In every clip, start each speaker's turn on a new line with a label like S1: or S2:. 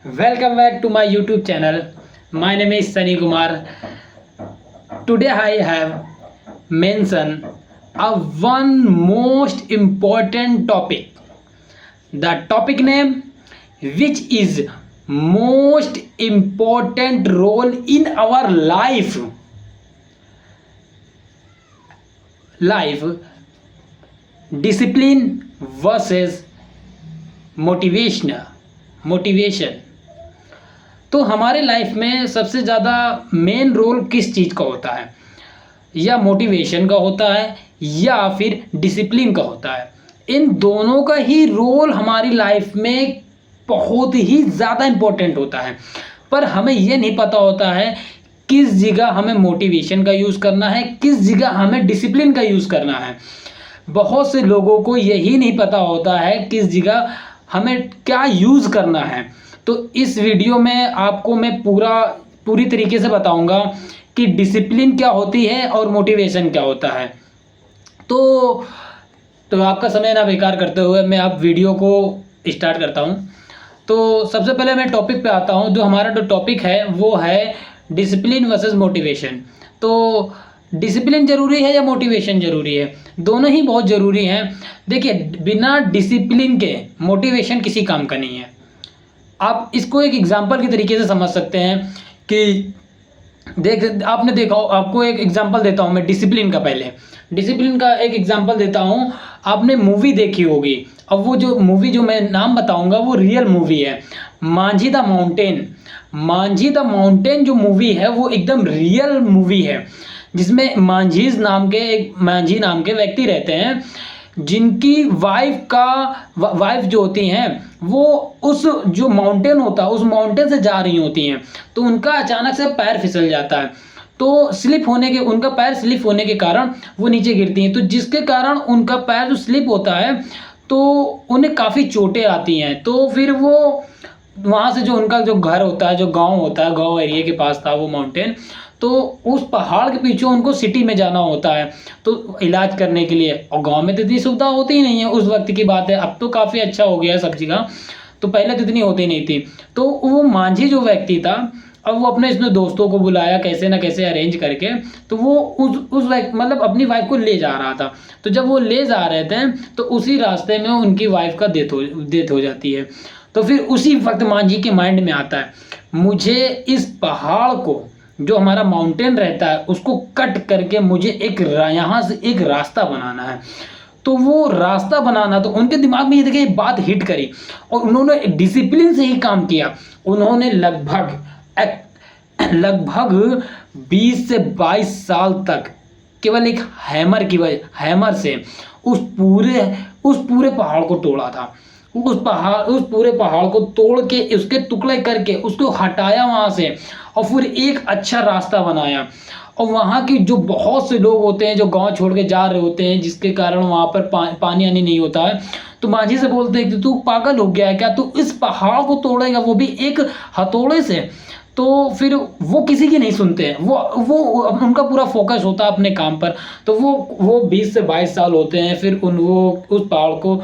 S1: Welcome back to my YouTube channel. My name is Sunny Kumar. Today I have mentioned a one most important topic. The topic name, which is most important role in our life, discipline versus motivation. तो हमारे life में सबसे ज़्यादा main role किस चीज़ का होता है? या मोटिवेशन का होता है या फिर डिसिप्लिन का होता है। इन दोनों का ही रोल हमारी लाइफ में बहुत ही ज़्यादा इम्पोर्टेंट होता है, पर हमें ये नहीं पता होता है किस जगह हमें मोटिवेशन का यूज़ करना है, किस जगह हमें डिसिप्लिन का यूज़ करना है। बहुत से लोगों को यही नहीं पता होता है किस जगह हमें क्या यूज़ करना है। तो इस वीडियो में आपको मैं पूरी तरीके से बताऊंगा कि डिसिप्लिन क्या होती है और मोटिवेशन क्या होता है। तो आपका समय ना बेकार करते हुए मैं अब वीडियो को स्टार्ट करता हूं। तो सबसे पहले मैं टॉपिक पे आता हूं। जो हमारा जो टॉपिक है वो है डिसिप्लिन वर्सेस मोटिवेशन। तो डिसिप्लिन ज़रूरी है या मोटिवेशन ज़रूरी है? दोनों ही बहुत ज़रूरी हैं। देखिए, बिना डिसिप्लिन के मोटिवेशन किसी काम का नहीं है। आप इसको एक एग्जांपल के तरीके से समझ सकते हैं कि आपने देखा हो, आपको एक एग्जांपल देता हूं मैं डिसिप्लिन का। पहले डिसिप्लिन का एक एग्जांपल देता हूं। आपने मूवी देखी होगी। अब वो जो मूवी जो मैं नाम बताऊंगा वो रियल मूवी है, Manjhi the mountain. Manjhi the mountain जो मूवी है वो एकदम रियल मूवी है, जिसमें मांझी नाम के व्यक्ति रहते हैं, जिनकी वाइफ जो होती हैं वो उस जो माउंटेन होता है उस माउंटेन से जा रही होती हैं। तो उनका अचानक से पैर फिसल जाता है। तो उनका पैर स्लिप होने के कारण वो नीचे गिरती हैं। तो जिसके कारण उनका पैर जो स्लिप होता है तो उन्हें काफ़ी चोटें आती हैं। तो फिर वो वहाँ से जो उनका जो घर होता है, जो गांव होता है, गांव एरिया के पास था वो माउंटेन, तो उस पहाड़ के पीछे उनको सिटी में जाना होता है तो इलाज करने के लिए। और गांव में तो इतनी सुविधा होती ही नहीं है, उस वक्त की बात है। अब तो काफ़ी अच्छा हो गया है सब जगह, तो पहले तो इतनी होती नहीं थी। तो वो मांझी जो व्यक्ति था, अब वो अपने इसने दोस्तों को बुलाया कैसे ना कैसे अरेंज करके, तो वो उस मतलब अपनी वाइफ को ले जा रहा था। तो जब वो ले जा रहे थे तो उसी रास्ते में उनकी वाइफ का डेथ हो जाती है। तो फिर उसी वक्त मांझी के माइंड में आता है, मुझे इस पहाड़ को, जो हमारा माउंटेन रहता है, उसको कट करके मुझे यहाँ से एक रास्ता बनाना है। तो वो रास्ता बनाना, तो उनके दिमाग में ये देखिए बात हिट करी और उन्होंने डिसिप्लिन से ही काम किया। उन्होंने लगभग 20 से 22 साल तक केवल एक हैमर से उस पूरे पहाड़ को तोड़ा था। उस पूरे पहाड़ को तोड़ के उसके टुकड़े करके उसको हटाया वहां से, और फिर एक अच्छा रास्ता बनाया। और वहाँ की जो बहुत से लोग होते हैं जो गांव छोड़ के जा रहे होते हैं, जिसके कारण वहाँ पर पानी आनी नहीं होता है, तो मांझी से बोलते हैं कि तू पागल हो गया है क्या, तू इस पहाड़ को तोड़ेगा, वो भी एक हथौड़े से। तो फिर वो किसी की नहीं सुनते हैं। वो उनका पूरा फोकस होता है अपने काम पर। तो वो 20 से 22 साल होते हैं, फिर वो उस पहाड़ को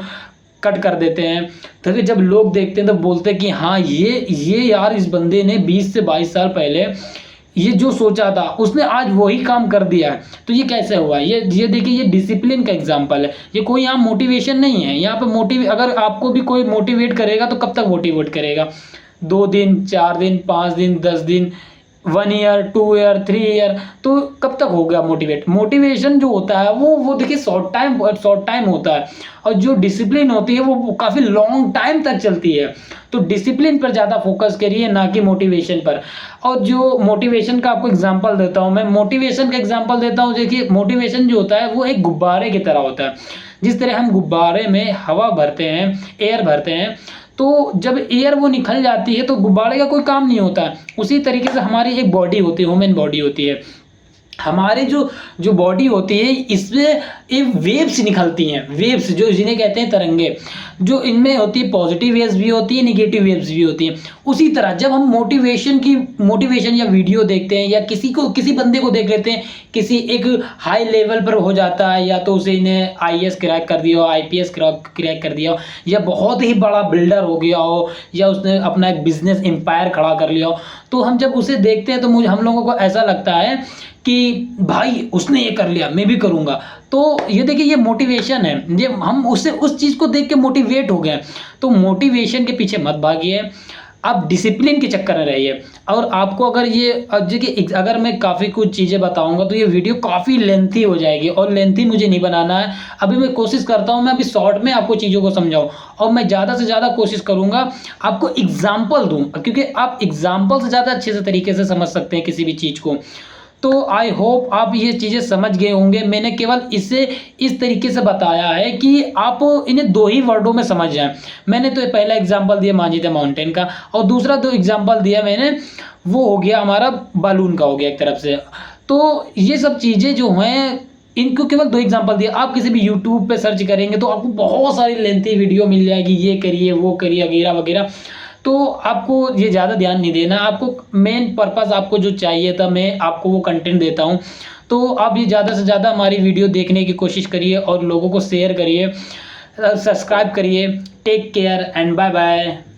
S1: कट कर देते हैं। तो फिर जब लोग देखते हैं तो बोलते हैं कि हाँ, ये यार, इस बंदे ने 20 से 22 साल पहले ये जो सोचा था उसने आज वही काम कर दिया है। तो ये कैसे हुआ? ये देखिए, ये डिसिप्लिन का एग्जांपल है। ये कोई यहाँ मोटिवेशन नहीं है। यहाँ पे अगर आपको भी कोई मोटिवेट करेगा तो कब तक मोटिवेट करेगा? 2 दिन, 4 दिन, 5 दिन, 10 दिन, 1 ईयर, 2 ईयर, 3 ईयर, तो कब तक हो गया मोटिवेशन जो होता है वो देखिए शॉर्ट टाइम होता है। और जो डिसिप्लिन होती है वो काफ़ी लॉन्ग टाइम तक चलती है। तो डिसिप्लिन पर ज़्यादा फोकस करिए, ना कि मोटिवेशन पर। और जो मोटिवेशन का आपको एग्जांपल देता हूँ, मैं मोटिवेशन का एग्जांपल देता हूँ। देखिए, मोटिवेशन जो होता है वो एक गुब्बारे की तरह होता है। जिस तरह हम गुब्बारे में हवा भरते हैं, एयर भरते हैं, तो जब एयर वो निकल जाती है तो गुब्बारे का कोई काम नहीं होता है। उसी तरीके से हमारी एक बॉडी होती है, ह्यूमन बॉडी होती है। हमारे जो जो बॉडी होती है इसमें एक वेव्स निकलती हैं, वेव्स जो जिन्हें कहते हैं तरंगे, जो इनमें होती है पॉजिटिव वेव्स भी होती है, नेगेटिव वेव्स भी होती हैं। उसी तरह जब हम मोटिवेशन या वीडियो देखते हैं या किसी बंदे को देख लेते हैं, किसी एक हाई लेवल पर हो जाता है, या तो उसे इन्हें आईएएस क्रैक कर दिया हो, आईपीएस क्रैक कर दिया हो, या बहुत ही बड़ा बिल्डर हो गया हो, या उसने अपना एक बिजनेस एम्पायर खड़ा कर लिया हो, तो हम जब उसे देखते हैं तो हम लोगों को ऐसा लगता है कि भाई उसने ये कर लिया, मैं भी करूँगा। तो ये देखिए ये मोटिवेशन है, ये हम उससे उस चीज़ को देख के मोटिवेट हो गए। तो मोटिवेशन के पीछे मत भागिए, आप डिसिप्लिन के चक्कर में रहिए। और आपको अगर ये देखिए अगर मैं काफ़ी कुछ चीज़ें बताऊँगा तो ये वीडियो काफ़ी लेंथी हो जाएगी, और लेंथी मुझे नहीं बनाना है। अभी मैं कोशिश करता हूँ मैं अभी शॉर्ट में आपको चीज़ों को समझाऊँ, और मैं ज़्यादा से ज़्यादा कोशिश करूँगा आपको एग्ज़ाम्पल दूँ, क्योंकि आप एग्ज़ाम्पल से ज़्यादा अच्छे से तरीके से समझ सकते हैं किसी भी चीज़ को। तो आई होप आप ये चीज़ें समझ गए होंगे। मैंने केवल इसे इस तरीके से बताया है कि आप इन्हें 2 ही वर्डों में समझ जाएँ। मैंने तो पहला एग्ज़ाम्पल दिया मांझी द माउंटेन का, और दूसरा जो एग्ज़ाम्पल दिया मैंने वो हो गया हमारा बालून का हो गया एक तरफ से। तो ये सब चीज़ें जो हैं इनको केवल 2 एग्ज़ाम्पल दिए। आप किसी भी यूट्यूब पे सर्च करेंगे तो आपको बहुत सारी लेंथी वीडियो मिल जाएगी, ये करिए, वो करिए, वगैरह-वगैरह। तो आपको ये ज़्यादा ध्यान नहीं देना, आपको मेन पर्पस आपको जो चाहिए था मैं आपको वो कंटेंट देता हूँ। तो आप ये ज़्यादा से ज़्यादा हमारी वीडियो देखने की कोशिश करिए और लोगों को शेयर करिए, सब्सक्राइब करिए। Take care and bye bye.